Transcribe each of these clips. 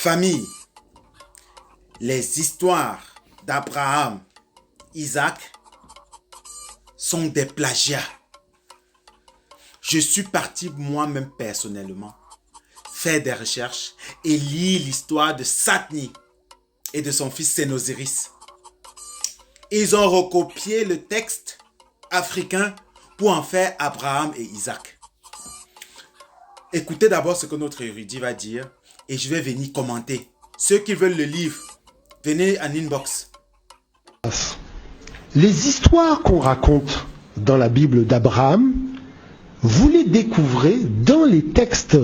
Famille, les histoires d'Abraham, Isaac sont des plagiats. Je suis parti moi-même personnellement faire des recherches et lire l'histoire de Satni et de son fils Sénosiris. Ils ont recopié le texte africain pour en faire Abraham et Isaac. Écoutez d'abord ce que notre érudit va dire et je vais venir commenter. Ceux qui veulent le livre, venez en inbox. Les histoires qu'on raconte dans la Bible d'Abraham, vous les découvrez dans les textes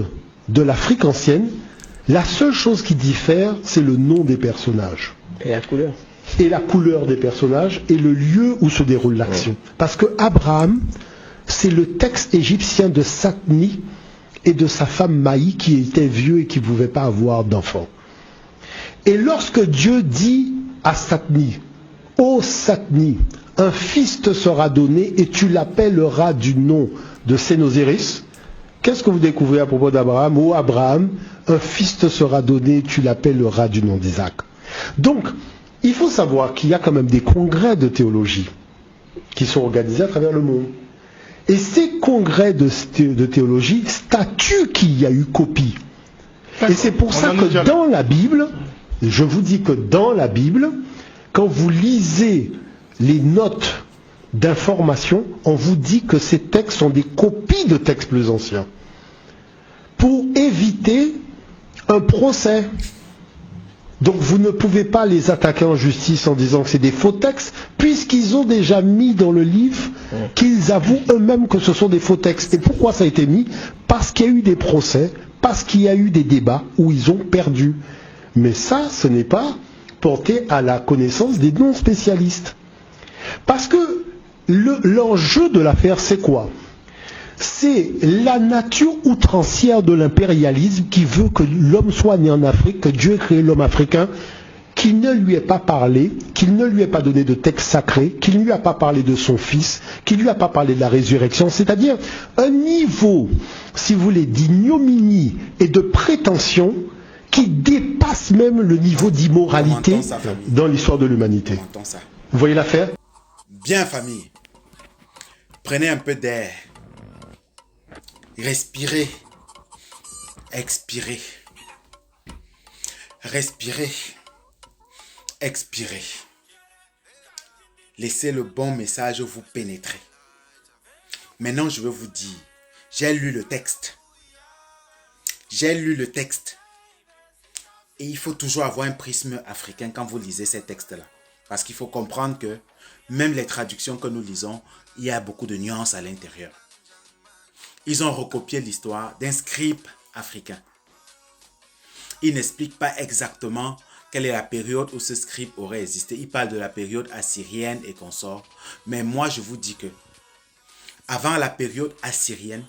de l'Afrique ancienne. La seule chose qui diffère, c'est le nom des personnages. Et la couleur. Et la couleur des personnages et le lieu où se déroule l'action. Parce que Abraham, c'est le texte égyptien de Satni et de sa femme Maï qui était vieux et qui ne pouvait pas avoir d'enfant. Et lorsque Dieu dit à Satni, « Ô Satni, un fils te sera donné et tu l'appelleras du nom de Sénosiris », qu'est-ce que vous découvrez à propos d'Abraham? « Ô Abraham, un fils te sera donné et tu l'appelleras du nom d'Isaac ». Donc, il faut savoir qu'il y a quand même des congrès de théologie qui sont organisés à travers le monde. Et ces congrès de théologie statuent qu'il y a eu copie. Et c'est pour ça que dans la Bible, je vous dis que dans la Bible, quand vous lisez les notes d'information, on vous dit que ces textes sont des copies de textes plus anciens. Pour éviter un procès. Donc vous ne pouvez pas les attaquer en justice en disant que c'est des faux textes, puisqu'ils ont déjà mis dans le livre qu'ils avouent eux-mêmes que ce sont des faux textes. Et pourquoi ça a été mis? Parce qu'il y a eu des procès, parce qu'il y a eu des débats où ils ont perdu. Mais ça, ce n'est pas porté à la connaissance des non-spécialistes. Parce que l'enjeu de l'affaire, c'est quoi? C'est la nature outrancière de l'impérialisme qui veut que l'homme soit né en Afrique, que Dieu ait créé l'homme africain, qu'il ne lui ait pas parlé, qu'il ne lui ait pas donné de texte sacré, qu'il ne lui a pas parlé de son fils, qu'il ne lui a pas parlé de la résurrection, c'est-à-dire un niveau, si vous voulez, d'ignominie et de prétention qui dépasse même le niveau d'immoralité dans l'histoire de l'humanité. Vous voyez l'affaire? Bien, famille. Prenez un peu d'air. Respirez. Expirez. Respirez. Expirez. Laissez le bon message vous pénétrer. Maintenant, je vais vous dire, j'ai lu le texte. J'ai lu le texte. Et il faut toujours avoir un prisme africain quand vous lisez ces textes-là. Parce qu'il faut comprendre que même les traductions que nous lisons, il y a beaucoup de nuances à l'intérieur. Ils ont recopié l'histoire d'un scribe africain. Ils n'expliquent pas exactement quelle est la période où ce scribe aurait existé. Ils parlent de la période assyrienne et consorts. Mais moi, je vous dis que avant la période assyrienne,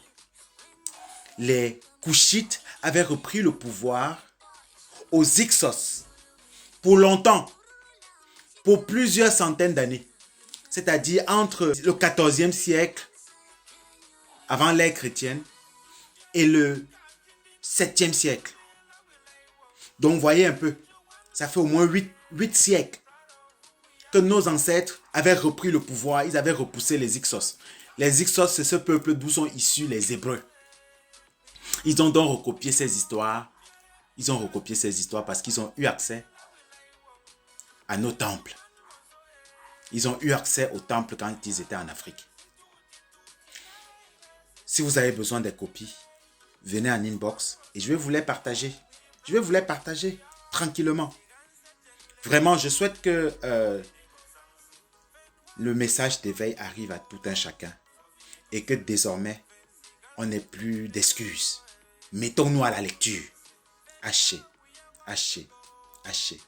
les Couchites avaient repris le pouvoir aux Hyksos pour longtemps, pour plusieurs centaines d'années. C'est-à-dire entre le 14e siècle avant l'ère chrétienne et le 7e siècle. Donc voyez un peu, ça fait au moins 8 siècles que nos ancêtres avaient repris le pouvoir, ils avaient repoussé les Hyksos. Les Hyksos, c'est ce peuple d'où sont issus les Hébreux. Ils ont donc recopié ces histoires. Ils ont recopié ces histoires parce qu'ils ont eu accès à nos temples. Ils ont eu accès aux temples quand ils étaient en Afrique. Si vous avez besoin des copies, venez en inbox et je vais vous les partager. Je vais vous les partager tranquillement. Vraiment, je souhaite que le message d'éveil arrive à tout un chacun et que désormais, on n'ait plus d'excuses. Mettons-nous à la lecture. Haché, haché, haché.